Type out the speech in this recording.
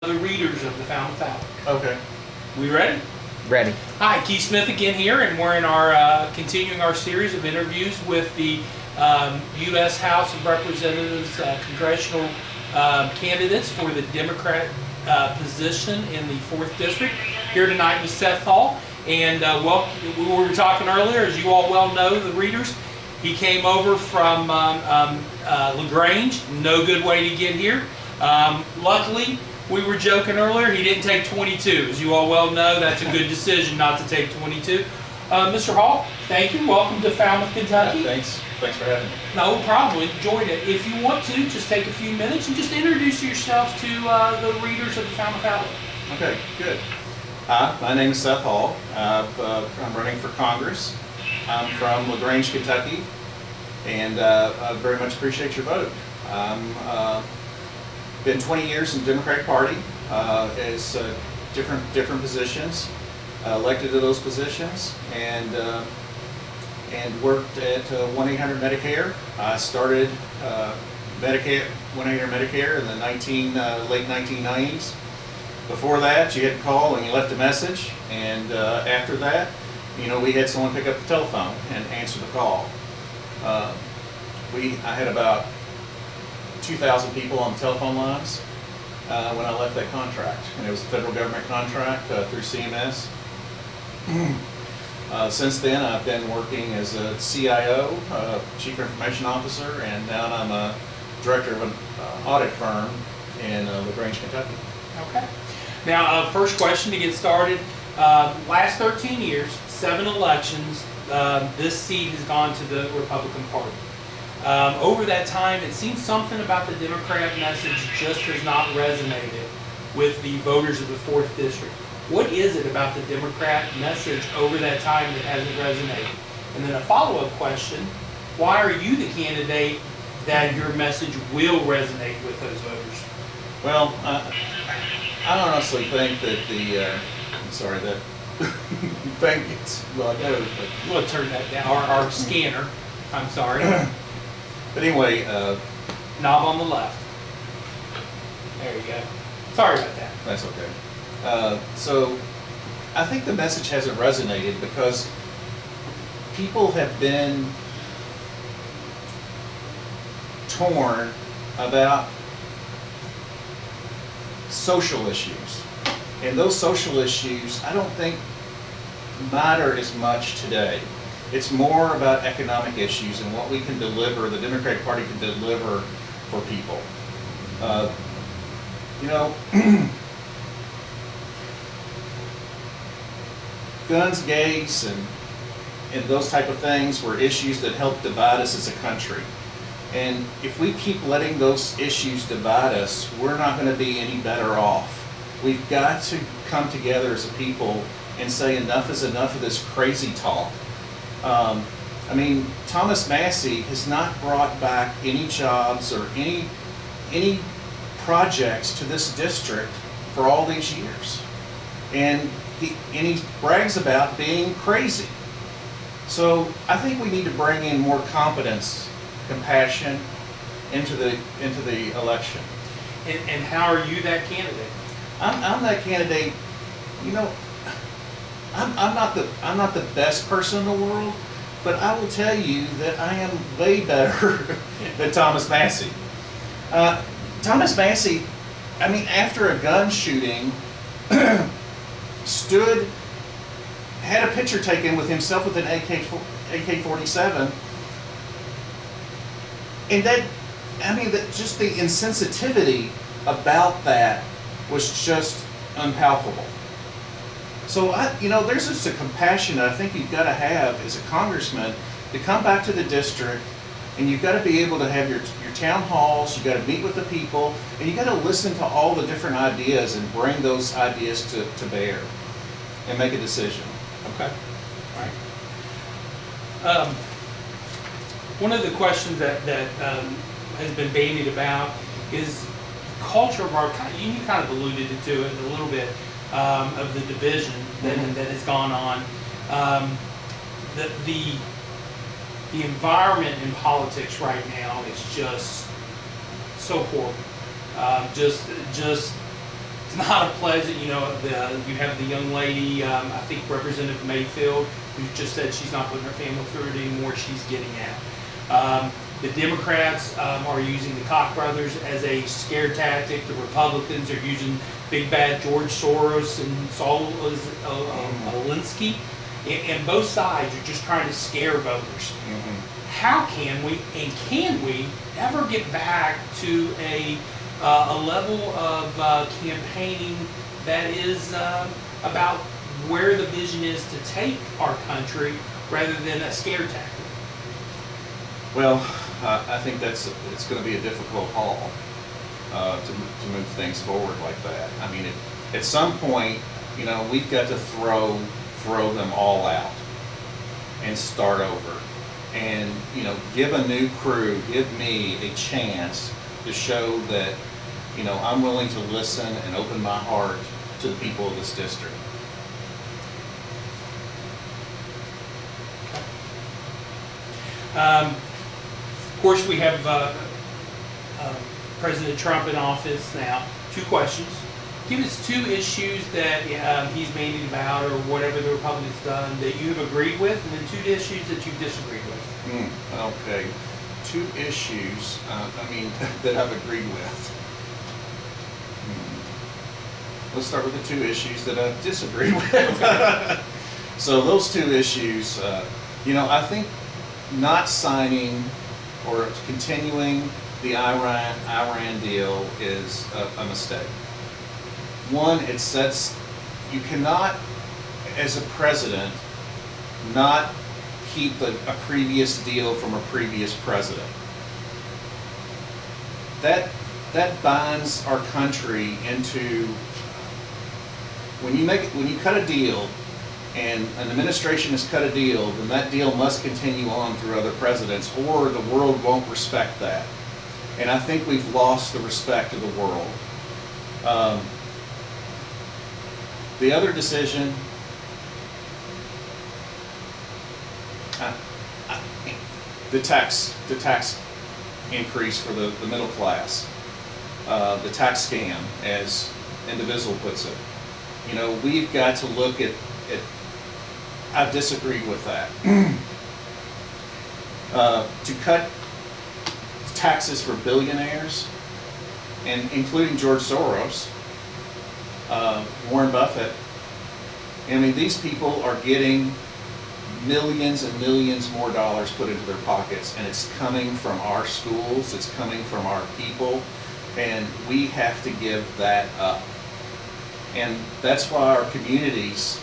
the readers of the Falmouth Outlook. Okay. We ready? Ready. Hi, Keith Smith again here, and we're in our continuing our series of interviews with the U.S. House of Representatives congressional candidates for the Democrat position in the 4th District. Here tonight with Seth Hall, and we were talking earlier, as you all well know, the readers. He came over from LaGrange, no good way to get here. Luckily, we were joking earlier, he didn't take 22. As you all well know, that's a good decision not to take 22. Mr. Hall, thank you. Welcome to Falmouth, Kentucky. Thanks for having me. No problem. Enjoyed it. If you want to, just take a few minutes and just introduce yourself to the readers of the Falmouth Outlook. Okay, good. Hi, my name is Seth Hall. I'm running for Congress. I'm from LaGrange, Kentucky, and I very much appreciate your vote. Been 20 years in the Democratic Party as different positions, elected to those positions, and worked at 1-800-Medicare. I started Medicare, 1-800-Medicare in the late 1990s. Before that, you had to call and you left a message, and after that, we had someone pick up the telephone and answer the call. I had about 2,000 people on the telephone lines when I left that contract, and it was a federal government contract through CMS. Since then, I've been working as a CIO, Chief Information Officer, and now I'm a director of an audit firm in LaGrange, Kentucky. Okay. Now, first question to get started. Last 13 years, 7 elections, this seat has gone to the Republican Party. Over that time, it seems something about the Democrat message just has not resonated with the voters of the 4th District. What is it about the Democrat message over that time that hasn't resonated? And then a follow-up question, why are you the candidate that your message will resonate with those voters? Well, I honestly think that that thing gets, well, I know, but We'll turn that down, our scanner, I'm sorry. But anyway, Knob on the left. There you go. Sorry about that. that's okay. So I think the message hasn't resonated because people have been torn about social issues. And those social issues, I don't think matter as much today. It's more about economic issues and what we can deliver, the Democratic Party can deliver for people. Guns, gays, and those type of things were issues that helped divide us as a country. And if we keep letting those issues divide us, we're not going to be any better off. We've got to come together as a people and say enough is enough of this crazy talk. Thomas Massie has not brought back any jobs or any projects to this district for all these years. And he brags about being crazy. So I think we need to bring in more competence, compassion into the election. And how are you that candidate? I'm that candidate. I'm not the best person in the world, but I will tell you that I am way better than Thomas Massie. Thomas Massie, after a gun shooting, had a picture taken with himself with an AK-47, and just the insensitivity about that was just unpalpable. So there's just a compassion that I think you've got to have as a congressman to come back to the district, and you've got to be able to have your town halls, you've got to meet with the people, and you've got to listen to all the different ideas and bring those ideas to bear and make a decision. Okay. All right. One of the questions that has been bandied about is culture of our, you kind of alluded to it a little bit, of the division that has gone on. The environment in politics right now is just so horrible. Just to it's not a pleasant, you you have the young lady, I think Representative Mayfield, who just said she's not putting her family through it anymore, she's getting out. The Democrats are using the Koch brothers as a scare tactic. The Republicans are using big bad George Soros and Saul Alinsky. And both sides are just trying to scare voters. How can we ever get back to a level of campaigning that is about where the vision is to take our country rather than a scare tactic? Well, I think it's going to be a difficult haul to move things forward like that. I mean, at some point, we've got to throw them all out and start over, and give a new crew, give me a chance to show that I'm willing to listen and open my heart to the people of this district. Of course, we have President Trump in office now. 2 questions. Give us 2 issues that he's bandied about, or whatever the Republicans done, that you have agreed with, and then 2 issues that you've disagreed with. Okay. 2 issues, that I've agreed with. Let's start with the 2 issues that I've disagreed with. So those 2 issues, I think not signing or continuing the Iran deal is a mistake. One, you cannot, as a president, not keep a previous deal from a previous president. That binds our country into, when you cut a deal, and an administration has cut a deal, then that deal must continue on through other presidents, or the world won't respect that. And I think we've lost the respect of the world. The other decision, the tax increase for the middle class, the tax scam, as Indivisible puts it. We've got to look at I've disagreed with that. To cut taxes for billionaires, and including George Soros, Warren Buffett, these people are getting millions and millions more dollars put into their pockets, and it's coming from our schools, it's coming from our people, and we have to give that up. And that's why our communities